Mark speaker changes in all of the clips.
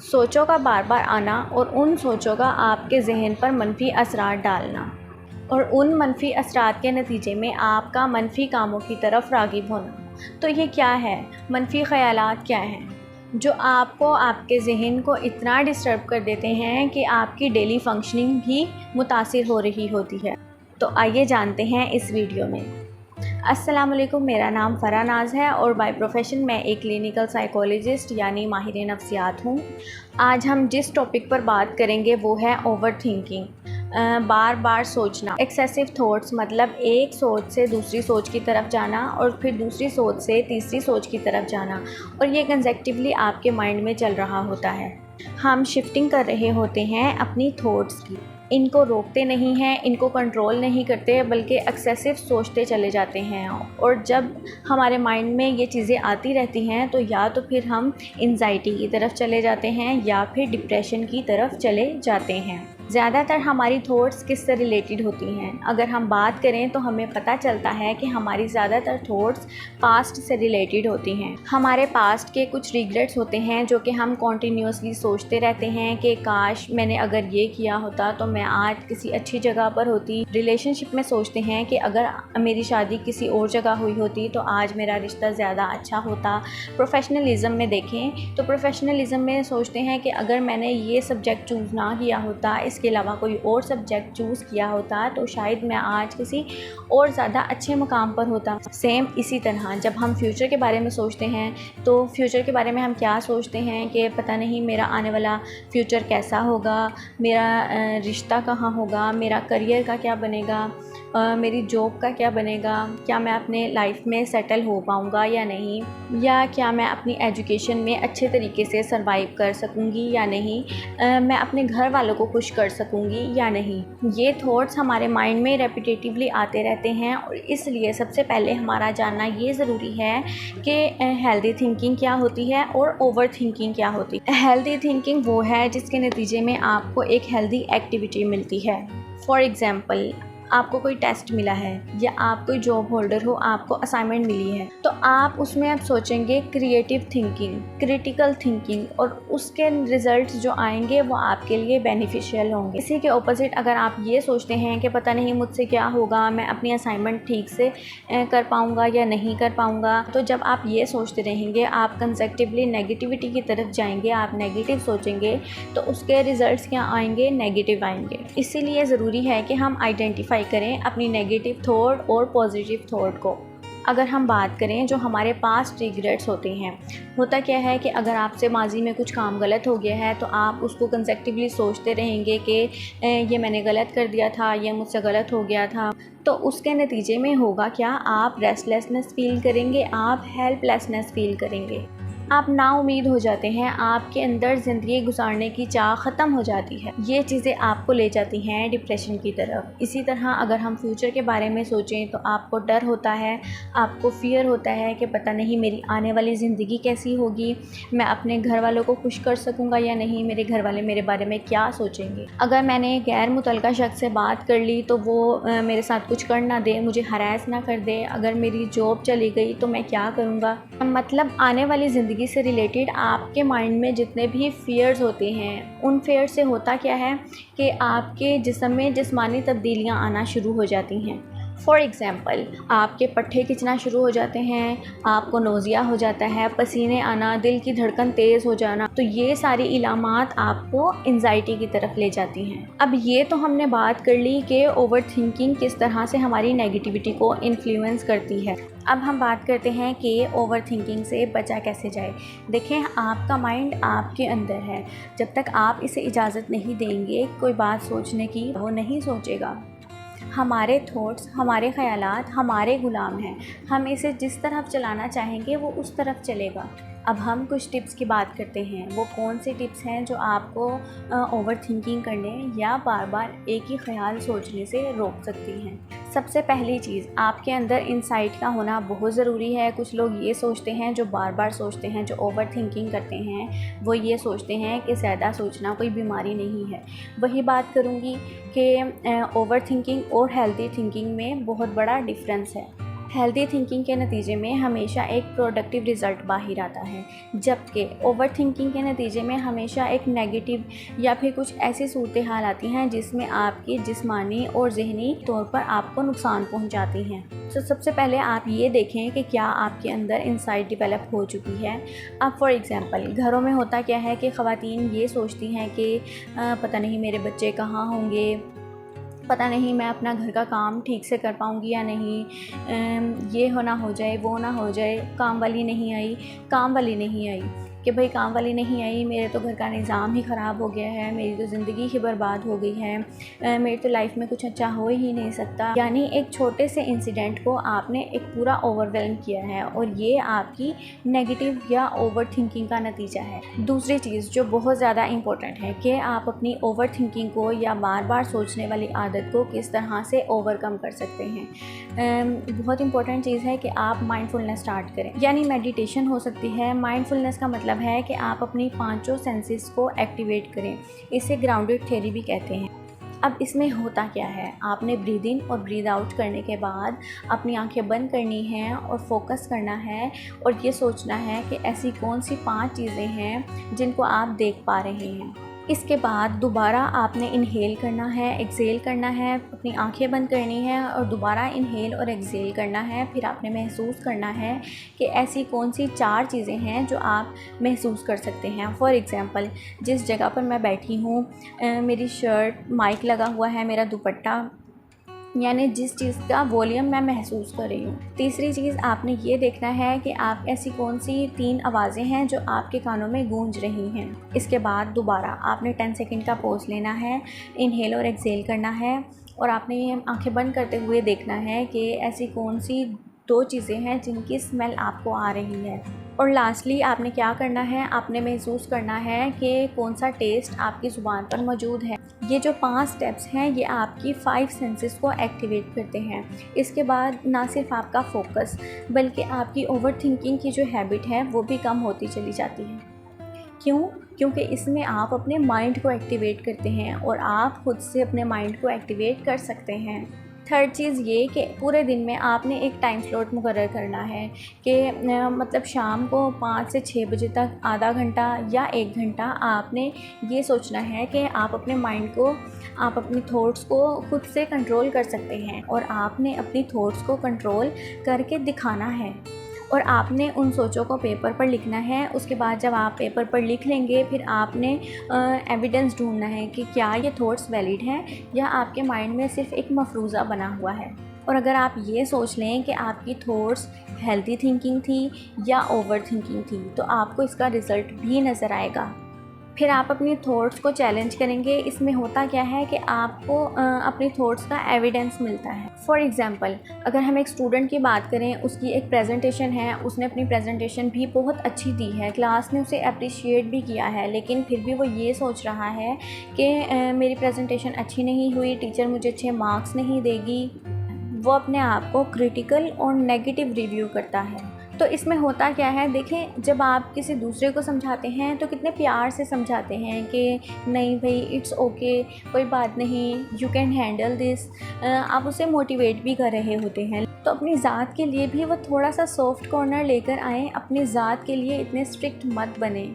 Speaker 1: सोचों का बार बार आना और उन सोचों का आपके ज़हन पर मनफी असरात डालना और उन मनफी असरात के नतीजे में आपका मनफी कामों की तरफ राग़िब होना। तो ये क्या है? मनफी ख़यालात क्या हैं जो आपको आपके ज़हन को इतना डिस्टर्ब कर देते हैं कि आपकी डेली फंक्शनिंग भी मुतासिर हो रही होती है। तो आइए जानते हैं इस वीडियो में। अस्सलाम वालेकुम, मेरा नाम फ़रा नाज है और बाय प्रोफेशन मैं एक क्लिनिकल साइकोलॉजिस्ट यानी माहिर नफ्सियात हूँ। आज हम जिस टॉपिक पर बात करेंगे वो है ओवर थिंकिंग, बार बार सोचना। एक्सेसिव थॉट्स मतलब एक सोच से दूसरी सोच की तरफ जाना और फिर दूसरी सोच से तीसरी सोच की तरफ जाना, और ये कंसेक्टिवली आपके माइंड में चल रहा होता है। हम शिफ्टिंग कर रहे होते हैं अपनी थॉट्स की, इनको रोकते नहीं हैं, इनको कंट्रोल नहीं करते, बल्कि एक्सेसिव सोचते चले जाते हैं। और जब हमारे माइंड में ये चीज़ें आती रहती हैं तो या तो फिर हम एंजाइटी की तरफ चले जाते हैं या फिर डिप्रेशन की तरफ चले जाते हैं। ज़्यादातर हमारी थॉट्स किस से रिलेटेड होती हैं? अगर हम बात करें तो हमें पता चलता है कि हमारी ज़्यादातर थॉट्स पास्ट से रिलेटेड होती हैं। हमारे पास्ट के कुछ रिग्रेट्स होते हैं जो कि हम कॉन्टीन्यूसली सोचते रहते हैं कि काश मैंने अगर ये किया होता तो मैं आज किसी अच्छी जगह पर होती। रिलेशनशिप में सोचते हैं कि अगर मेरी शादी किसी और जगह हुई होती तो आज मेरा रिश्ता ज़्यादा अच्छा होता। प्रोफेशनलिज़म में देखें तो प्रोफेशनलिज़म में सोचते हैं कि अगर मैंने ये सब्जेक्ट चूज़ ना किया होता, इसके अलावा कोई और सब्जेक्ट चूज़ किया होता तो शायद मैं आज किसी और ज़्यादा अच्छे मुकाम पर होता। सेम इसी तरह जब हम फ्यूचर के बारे में सोचते हैं तो फ्यूचर के बारे में हम क्या सोचते हैं कि पता नहीं मेरा आने वाला फ्यूचर कैसा होगा, मेरा रिश्ता कहाँ होगा, मेरा करियर का क्या बनेगा, मेरी जॉब का क्या बनेगा, क्या मैं अपने लाइफ में सेटल हो पाऊँगा या नहीं, या क्या मैं अपनी एजुकेशन में अच्छे तरीके से सरवाइव कर सकूँगी या नहीं, मैं अपने घर वालों को खुश कर सकूँगी या नहीं। ये थॉट्स हमारे माइंड में रेपिटेटिवली आते रहते हैं और इसलिए सबसे पहले हमारा जानना ये ज़रूरी है कि हेल्दी थिंकिंग क्या होती है और ओवर थिंकिंग क्या होती है। हेल्दी थिंकिंग वो है जिसके नतीजे में आपको एक हेल्दी एक्टिविटी मिलती है। फॉर एग्ज़ाम्पल, आपको कोई टेस्ट मिला है या आप कोई जॉब होल्डर हो, आपको असाइनमेंट मिली है, तो आप उसमें आप सोचेंगे क्रिएटिव थिंकिंग, क्रिटिकल थिंकिंग, और उसके रिजल्ट्स जो आएंगे वो आपके लिए बेनिफिशियल होंगे। इसी के ऑपोजिट अगर आप ये सोचते हैं कि पता नहीं मुझसे क्या होगा, मैं अपनी असाइनमेंट ठीक से कर पाऊँगा या नहीं कर पाऊँगा, तो जब आप ये सोचते रहेंगे आप कंसेक्टिवली नेगेटिविटी की तरफ जाएंगे, आप नेगेटिव सोचेंगे तो उसके रिजल्ट्स क्या आएंगे? नेगेटिव आएंगे। इसीलिए ज़रूरी है कि हम आइडेंटिफाई करें अपनी नेगेटिव थॉट और पॉजिटिव थॉट को। अगर हम बात करें जो हमारे पास्ट रिग्रेट्स होते हैं, होता क्या है कि अगर आपसे माजी में कुछ काम गलत हो गया है तो आप उसको कंसेक्टिवली सोचते रहेंगे कि ये मैंने गलत कर दिया था, ये मुझसे गलत हो गया था। तो उसके नतीजे में होगा क्या? आप रेस्टलेसनेस फील करेंगे, आप हेल्पलेसनेस फील करेंगे, आप ना उम्मीद हो जाते हैं, आपके अंदर ज़िंदगी गुजारने की चाह ख़त्म हो जाती है। ये चीज़ें आपको ले जाती हैं डिप्रेशन की तरफ। इसी तरह अगर हम फ्यूचर के बारे में सोचें तो आपको डर होता है, आपको फ़ियर होता है कि पता नहीं मेरी आने वाली ज़िंदगी कैसी होगी, मैं अपने घर वालों को खुश कर सकूँगा या नहीं, मेरे घर वाले मेरे बारे में क्या सोचेंगे, अगर मैंने गैर मुतल्लिका शख्स से बात कर ली तो वो मेरे साथ कुछ कर ना दे, मुझे हरास ना कर दे, अगर मेरी जॉब चली गई तो मैं क्या करूँगा। मतलब आने वाली ज़िंदगी से रिलेटेड आपके माइंड में जितने भी फियर्स होते हैं, उन फियर से होता क्या है कि आपके जिस्म में जिस्मानी तब्दीलियां आना शुरू हो जाती हैं। फॉर एग्ज़ाम्पल, आपके पट्टे खिंचना शुरू हो जाते हैं, आपको नोज़िया हो जाता है, पसीने आना, दिल की धड़कन तेज़ हो जाना, तो ये सारी इलामात आपको एंजाइटी की तरफ ले जाती हैं। अब ये तो हमने बात कर ली कि ओवर थिंकिंग किस तरह से हमारी नेगेटिविटी को इन्फ्लुएंस करती है। अब हम बात करते हैं कि ओवर थिंकिंग से बचा कैसे जाए। देखें, आपका माइंड आपके अंदर है, जब तक आप इसे इजाज़त नहीं देंगे कोई बात सोचने की, वो नहीं सोचेगा। हमारे थॉट्स, हमारे ख़यालात हमारे ग़ुलाम हैं, हम इसे जिस तरफ चलाना चाहेंगे वो उस तरफ चलेगा। अब हम कुछ टिप्स की बात करते हैं। वो कौन से टिप्स हैं जो आपको ओवर थिंकिंग करने या बार बार एक ही ख्याल सोचने से रोक सकती हैं। सबसे पहली चीज़, आपके अंदर इंसाइट का होना बहुत ज़रूरी है। कुछ लोग ये सोचते हैं, जो बार बार सोचते हैं, जो ओवर थिंकिंग करते हैं, वो ये सोचते हैं कि ज़्यादा सोचना कोई बीमारी नहीं है। वही बात करूँगी कि ओवर थिंकिंग और हेल्दी थिंकिंग में बहुत बड़ा डिफरेंस है। हेल्दी थिंकिंग के नतीजे में हमेशा एक प्रोडक्टिव रिज़ल्ट बाहर आता है, जबकि ओवर थिंकिंग के नतीजे में हमेशा एक नेगेटिव या फिर कुछ ऐसी सूरत हाल आती हैं जिसमें आपकी जिस्मानी और ज़हनी तौर पर आपको नुकसान पहुंचाती हैं। तो सबसे पहले आप ये देखें कि क्या आपके अंदर इनसाइट डेवलप हो चुकी है। अब फॉर एग्ज़ाम्पल घरों में होता क्या है कि ख़वातीन ये सोचती हैं कि पता नहीं मेरे बच्चे कहाँ होंगे, पता नहीं मैं अपना घर का काम ठीक से कर पाऊँगी या नहीं, ये हो ना हो जाए, वो ना हो जाए, काम वाली नहीं आई कि भाई काम वाली नहीं आई, मेरे तो घर का निज़ाम ही ख़राब हो गया है, मेरी तो ज़िंदगी ही बर्बाद हो गई है, मेरी तो लाइफ में कुछ अच्छा हो ही नहीं सकता। यानी एक छोटे से इंसिडेंट को आपने एक पूरा ओवरवेलम किया है और ये आपकी नेगेटिव या ओवर थिंकिंग का नतीजा है। दूसरी चीज़ जो बहुत ज़्यादा इम्पोर्टेंट है कि आप अपनी ओवर थिंकिंग को या बार बार सोचने वाली आदत को किस तरह से ओवरकम कर सकते हैं। बहुत इंपॉर्टेंट चीज़ है कि आप माइंडफुलनेस स्टार्ट करें, यानी मेडिटेशन हो सकती है। माइंडफुलनेस का मतलब है कि आप अपनी पांचों सेंसेस को एक्टिवेट करें। इसे ग्राउंडेड थ्योरी भी कहते हैं। अब इसमें होता क्या है, आपने ब्रीद इन और ब्रीद आउट करने के बाद अपनी आंखें बंद करनी हैं और फोकस करना है और ये सोचना है कि ऐसी कौन सी 5 चीज़ें हैं जिनको आप देख पा रहे हैं। इसके बाद दोबारा आपने इनहेल करना है, एक्सेल करना है, अपनी आंखें बंद करनी है और दोबारा इनहेल और एक्सेल करना है। फिर आपने महसूस करना है कि ऐसी कौन सी 4 चीज़ें हैं जो आप महसूस कर सकते हैं। फॉर एग्ज़ाम्पल जिस जगह पर मैं बैठी हूँ, मेरी शर्ट, माइक लगा हुआ है, मेरा दुपट्टा, यानी जिस चीज़ का वॉल्यूम मैं महसूस कर रही हूँ। तीसरी चीज़ आपने ये देखना है कि आप ऐसी कौन सी 3 आवाज़ें हैं जो आपके कानों में गूंज रही हैं। इसके बाद दोबारा आपने 10 सेकंड का पॉज लेना है, इनहेल और एक्सेल करना है और आपने ये आंखें बंद करते हुए देखना है कि ऐसी कौन सी 2 चीज़ें हैं जिनकी स्मेल आपको आ रही है। और लास्टली आपने क्या करना है, आपने महसूस करना है कि कौन सा टेस्ट आपकी ज़ुबान पर मौजूद है। ये जो 5 स्टेप्स हैं ये आपकी 5 सेंसेस को एक्टिवेट करते हैं। इसके बाद ना सिर्फ आपका फोकस बल्कि आपकी ओवर थिंकिंग की जो हैबिट है वो भी कम होती चली जाती है। क्यों? क्योंकि इसमें आप अपने माइंड को एक्टिवेट करते हैं और आप खुद से अपने माइंड को एक्टिवेट कर सकते हैं। थर्ड चीज़ ये कि पूरे दिन में आपने एक टाइम स्लॉट मुकर्रर करना है कि मतलब शाम को 5 से 6 बजे तक आधा घंटा या 1 घंटा आपने ये सोचना है कि आप अपने माइंड को, आप अपने थॉट्स को खुद से कंट्रोल कर सकते हैं और आपने अपनी थॉट्स को कंट्रोल करके दिखाना है और आपने उन सोचों को पेपर पर लिखना है। उसके बाद जब आप पेपर पर लिख लेंगे फिर आपने एविडेंस ढूंढना है कि क्या ये थॉट्स वैलिड हैं या आपके माइंड में सिर्फ एक मफरूज़ा बना हुआ है। और अगर आप ये सोच लें कि आपकी थॉट्स हेल्दी थिंकिंग थी या ओवर थिंकिंग थी तो आपको इसका रिज़ल्ट भी नज़र आएगा। फिर आप अपनी थॉट्स को चैलेंज करेंगे। इसमें होता क्या है कि आपको अपनी थॉट्स का एविडेंस मिलता है। फॉर एग्ज़ाम्पल अगर हम एक स्टूडेंट की बात करें, उसकी एक प्रेजेंटेशन है, उसने अपनी प्रेजेंटेशन भी बहुत अच्छी दी है, क्लास ने उसे अप्रिशिएट भी किया है, लेकिन फिर भी वो ये सोच रहा है कि मेरी प्रेजेंटेशन अच्छी नहीं हुई, टीचर मुझे अच्छे मार्क्स नहीं देगी। वो अपने आप को क्रिटिकल और नेगेटिव रिव्यू करता है। तो इसमें होता क्या है, देखें जब आप किसी दूसरे को समझाते हैं तो कितने प्यार से समझाते हैं कि नहीं भाई इट्स ओके, कोई बात नहीं, यू कैन हैंडल दिस। आप उसे मोटिवेट भी कर रहे होते हैं। तो अपनी ज़ात के लिए भी वो थोड़ा सा सॉफ्ट कॉर्नर लेकर आएँ, अपनी ज़ात के लिए इतने स्ट्रिक्ट मत बने।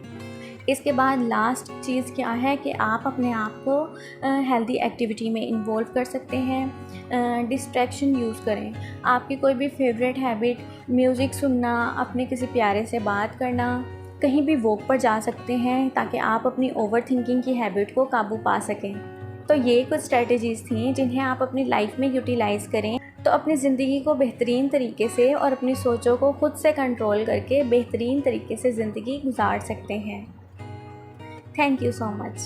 Speaker 1: इसके बाद लास्ट चीज़ क्या है कि आप अपने आप को हेल्दी एक्टिविटी में इन्वॉल्व कर सकते हैं। डिस्ट्रैक्शन यूज़ करें। आपकी कोई भी फेवरेट हैबिट, म्यूज़िक सुनना, अपने किसी प्यारे से बात करना, कहीं भी वॉक पर जा सकते हैं ताकि आप अपनी ओवर थिंकिंग की हैबिट को काबू पा सकें। तो ये कुछ स्ट्रेटजीज़ थी जिन्हें आप अपनी लाइफ में यूटिलाइज़ करें तो अपनी ज़िंदगी को बेहतरीन तरीके से और अपनी सोचों को खुद से कंट्रोल करके बेहतरीन तरीके से ज़िंदगी गुजार सकते हैं। Thank you so much.